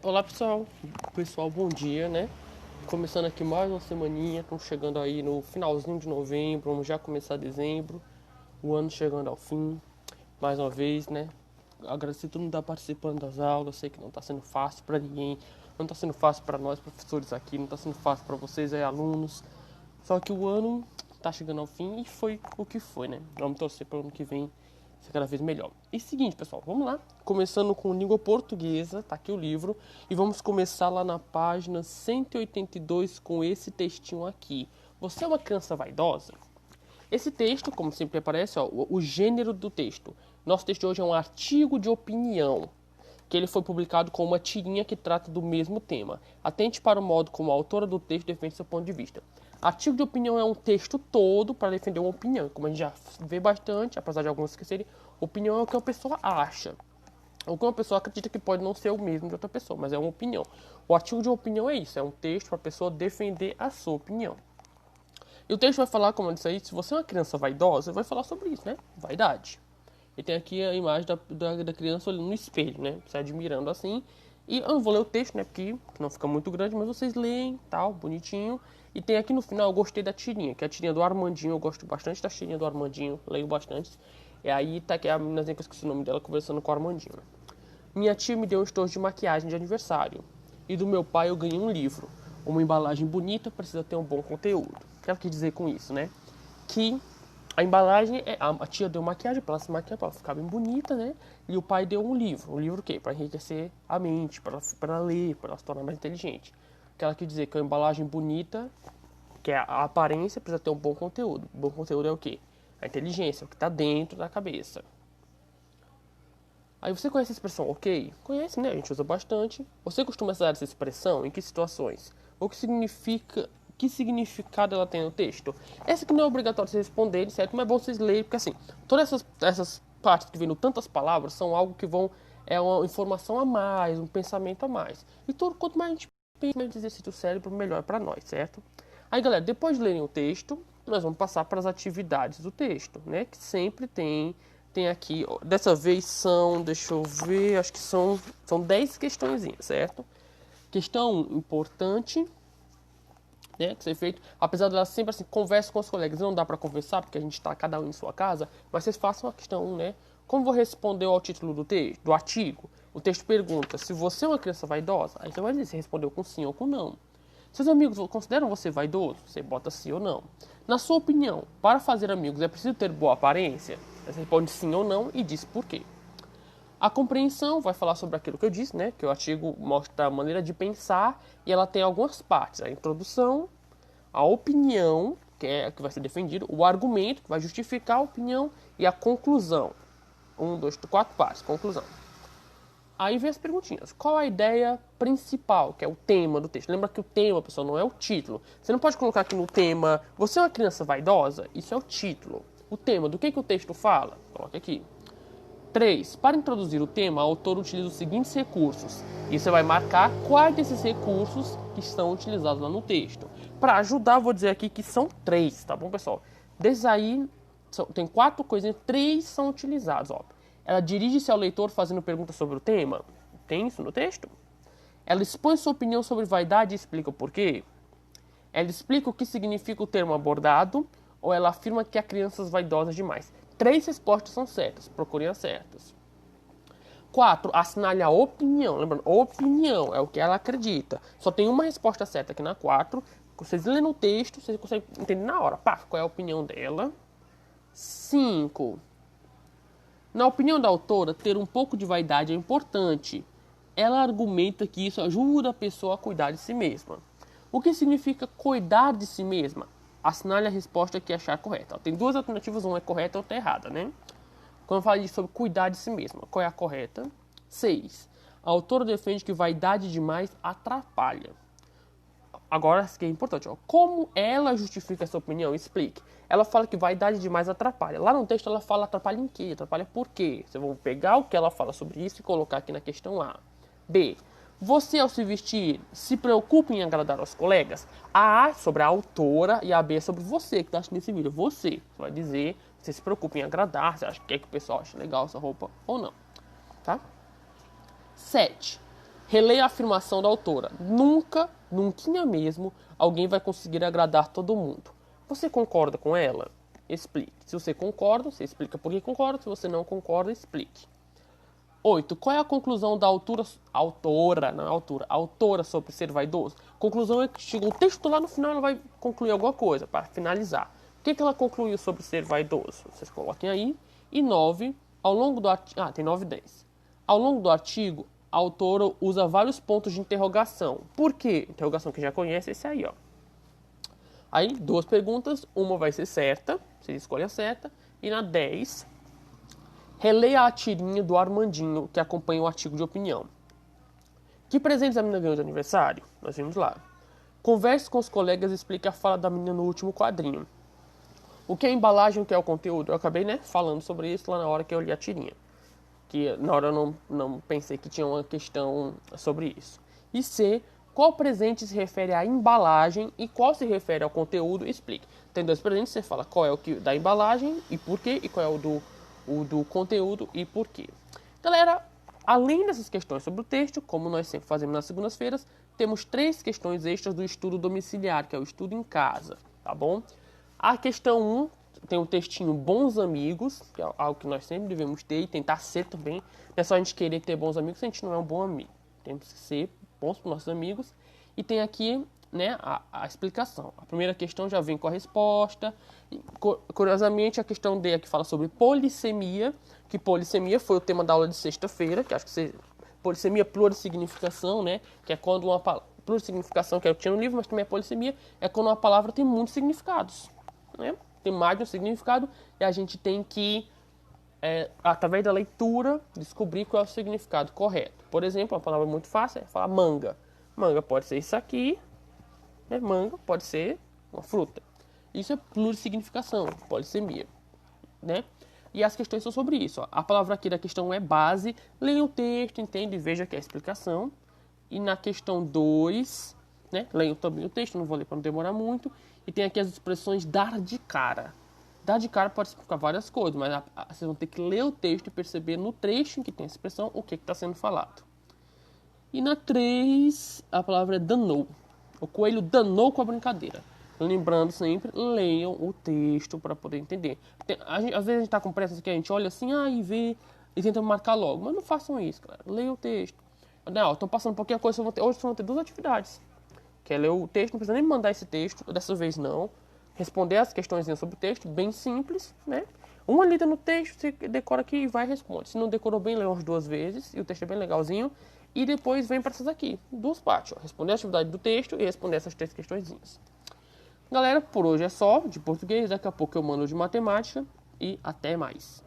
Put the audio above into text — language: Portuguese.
Olá pessoal, bom dia, né? Começando aqui mais uma semaninha, estamos chegando aí no finalzinho de novembro, vamos já começar dezembro, o ano chegando ao fim, mais uma vez, né? Agradecer todo mundo que está participando das aulas, sei que não está sendo fácil para ninguém, não está sendo fácil para nós professores aqui, não está sendo fácil para vocês aí alunos, só que o ano está chegando ao fim e foi o que foi, né? Vamos torcer para o ano que vem ser cada vez melhor. E seguinte, pessoal, vamos lá. Começando com língua portuguesa, tá aqui o livro. E vamos começar lá na página 182 com esse textinho aqui. Você é uma criança vaidosa? Esse texto, como sempre aparece, ó, o gênero do texto. Nosso texto de hoje é um artigo de opinião, que ele foi publicado com uma tirinha que trata do mesmo tema. Atente para o modo como a autora do texto defende seu ponto de vista. Artigo de opinião é um texto todo para defender uma opinião. Como a gente já vê bastante, apesar de alguns esquecerem, opinião é o que a pessoa acha. O que uma pessoa acredita que pode não ser o mesmo de outra pessoa, mas é uma opinião. O artigo de opinião é isso, é um texto para a pessoa defender a sua opinião. E o texto vai falar, como eu disse aí, se você é uma criança vaidosa, vai falar sobre isso, né? Vaidade. E tem aqui a imagem da criança olhando no espelho, né? Se admirando assim. E eu não vou ler o texto, né? Porque não fica muito grande, mas vocês leem, tal, bonitinho. E tem aqui no final, eu gostei da tirinha, que é a tirinha do Armandinho. Eu gosto bastante da tirinha do Armandinho, leio bastante. E aí tá aqui a meninazinha que eu esqueci o nome dela, conversando com o Armandinho. Minha tia me deu um estojo de maquiagem de aniversário. E do meu pai eu ganhei um livro. Uma embalagem bonita precisa ter um bom conteúdo. O que ela quis dizer com isso, né? Que a embalagem, a tia deu maquiagem para ela se maquiar, para ela ficar bem bonita, né? E o pai deu um livro. Um livro o quê? Para enriquecer a mente, para ela ler, para ela se tornar mais inteligente. O que ela quis dizer que a embalagem bonita, que é a aparência, precisa ter um bom conteúdo. O bom conteúdo é o quê? A inteligência, o que está dentro da cabeça. Aí você conhece a expressão ok? Conhece, né? A gente usa bastante. Você costuma usar essa expressão em que situações? O que significa? Que significado ela tem no texto? Essa que não é obrigatório vocês responderem, certo? Mas é bom vocês lerem, porque assim, todas essas partes que vêm no tantas palavras são algo que vão. É uma informação a mais, um pensamento a mais. E quanto mais a gente pensa, mais exercita o cérebro, melhor para nós, certo? Aí, galera, depois de lerem o texto, nós vamos passar para as atividades do texto, né? Que sempre tem aqui, ó, dessa vez são, deixa eu ver, acho que são 10 questõezinhas, certo? Questão importante, né, que ser feito, apesar de ela sempre assim, conversa com os colegas, não dá para conversar porque a gente está cada um em sua casa, mas vocês façam a questão, né? Como vou responder ao título do texto, do artigo? O texto pergunta se você é uma criança vaidosa, aí você vai dizer se respondeu com sim ou com não. Seus amigos consideram você vaidoso? Você bota sim ou não. Na sua opinião, para fazer amigos é preciso ter boa aparência? Você responde sim ou não e diz por quê. A compreensão vai falar sobre aquilo que eu disse, né? Que o artigo mostra a maneira de pensar e ela tem algumas partes. A introdução, a opinião, que é a que vai ser defendido, o argumento, que vai justificar a opinião, e a conclusão. Um, dois, quatro partes. Conclusão. Aí vem as perguntinhas. Qual a ideia principal, que é o tema do texto? Lembra que o tema, pessoal, não é o título. Você não pode colocar aqui no tema, você é uma criança vaidosa? Isso é o título. O tema, do que o texto fala? Coloque aqui. 3. Para introduzir o tema, o autor utiliza os seguintes recursos. E você vai marcar quais desses recursos que estão utilizados lá no texto. Para ajudar, vou dizer aqui que são 3, tá bom, pessoal? Desses aí, tem 4 coisinhas, 3 são utilizados, ó. Ela dirige-se ao leitor fazendo perguntas sobre o tema. Tem isso no texto? Ela expõe sua opinião sobre vaidade e explica o porquê. Ela explica o que significa o termo abordado, ou ela afirma que há crianças vaidosas demais. 3 respostas são certas, procurem as certas. 4. Assinale a opinião. Lembrando, opinião é o que ela acredita. Só tem uma resposta certa aqui na 4. Vocês lêem no texto, vocês conseguem entender na hora. Pá, qual é a opinião dela. 5. Na opinião da autora, ter um pouco de vaidade é importante. Ela argumenta que isso ajuda a pessoa a cuidar de si mesma. O que significa cuidar de si mesma? Assinale a resposta que achar correta. Tem 2 alternativas, uma é correta e outra é errada, né? Quando eu falo sobre cuidar de si mesma, qual é a correta? 6. A autora defende que vaidade demais atrapalha. Agora, isso que é importante, ó. Como ela justifica essa opinião? Explique. Ela fala que vaidade demais atrapalha. Lá no texto ela fala atrapalha em quê? Atrapalha por quê? Vocês vão pegar o que ela fala sobre isso e colocar aqui na questão A. B. Você, ao se vestir, se preocupa em agradar aos colegas? A A é sobre a autora e a B é sobre você que está assistindo esse vídeo. Você vai dizer se você se preocupa em agradar, se quer que o pessoal ache legal essa roupa ou não. Tá? 7. Releia a afirmação da autora. Nunca, nunca mesmo, alguém vai conseguir agradar todo mundo. Você concorda com ela? Explique. Se você concorda, você explica por que concorda. Se você não concorda, explique. 8. Qual é a conclusão da autora sobre ser vaidoso? Conclusão é que chegou o texto lá no final, ela vai concluir alguma coisa para finalizar. O que ela concluiu sobre ser vaidoso? Vocês coloquem aí. E 9. Ao longo do artigo... tem 9 e 10. Ao longo do artigo, a autora usa vários pontos de interrogação. Por quê? Interrogação que já conhece, esse aí, ó. Aí, 2 perguntas, uma vai ser certa, você escolhe a certa. E na 10, releia a tirinha do Armandinho, que acompanha o artigo de opinião. Que presentes a menina ganhou de aniversário? Nós vimos lá. Converse com os colegas e explique a fala da menina no último quadrinho. O que é a embalagem, o que é o conteúdo? Eu acabei, falando sobre isso lá na hora que eu li a tirinha. Que na hora eu não pensei que tinha uma questão sobre isso. E C, qual presente se refere à embalagem e qual se refere ao conteúdo? Explique. Tem 2 presentes, você fala qual é o que da embalagem e por quê, e qual é o do conteúdo e por quê. Galera, além dessas questões sobre o texto, como nós sempre fazemos nas segundas-feiras, temos 3 questões extras do estudo domiciliar, que é o estudo em casa, tá bom? A questão 1 tem um textinho Bons Amigos, que é algo que nós sempre devemos ter e tentar ser também. Não é só a gente querer ter bons amigos se a gente não é um bom amigo. Temos que ser bons para os nossos amigos. E tem aqui, a explicação. A primeira questão já vem com a resposta. E, curiosamente, a questão D aqui fala sobre polissemia, que polissemia foi o tema da aula de sexta-feira, que acho que polissemia plurissignificação, que é quando uma palavra... Plurissignificação, que é o que tinha no livro, mas também é polissemia, é quando uma palavra tem muitos significados, Tem mais de um significado e a gente tem que, através da leitura, descobrir qual é o significado correto. Por exemplo, uma palavra muito fácil é falar manga. Manga pode ser isso aqui, Manga pode ser uma fruta. Isso é plurissignificação, polissemia, E as questões são sobre isso. A palavra aqui da questão é base. Leia o texto, entende e veja que é a explicação. E na questão 2, leiam também o texto, não vou ler para não demorar muito. E tem aqui as expressões dar de cara. Dar de cara pode significar várias coisas, mas vocês vão ter que ler o texto e perceber no trecho em que tem essa expressão o que está sendo falado. E na 3, a palavra é danou. O coelho danou com a brincadeira. Lembrando sempre, leiam o texto para poder entender. Às vezes a gente está com pressa que a gente olha assim, e vê e tenta marcar logo. Mas não façam isso, cara. Leiam o texto. Estou passando um pouquinho a coisa, hoje vocês vão ter 2 atividades. Que é ler o texto, não precisa nem me mandar esse texto, dessa vez não. Responder as questões sobre o texto, bem simples, Uma lida no texto, você decora aqui e vai e responde. Se não decorou bem, lê umas 2 vezes, e o texto é bem legalzinho. E depois vem para essas aqui, 2 partes, responder a atividade do texto e responder essas 3 questõezinhas. Galera, por hoje é só de português, daqui a pouco eu mando de matemática e até mais.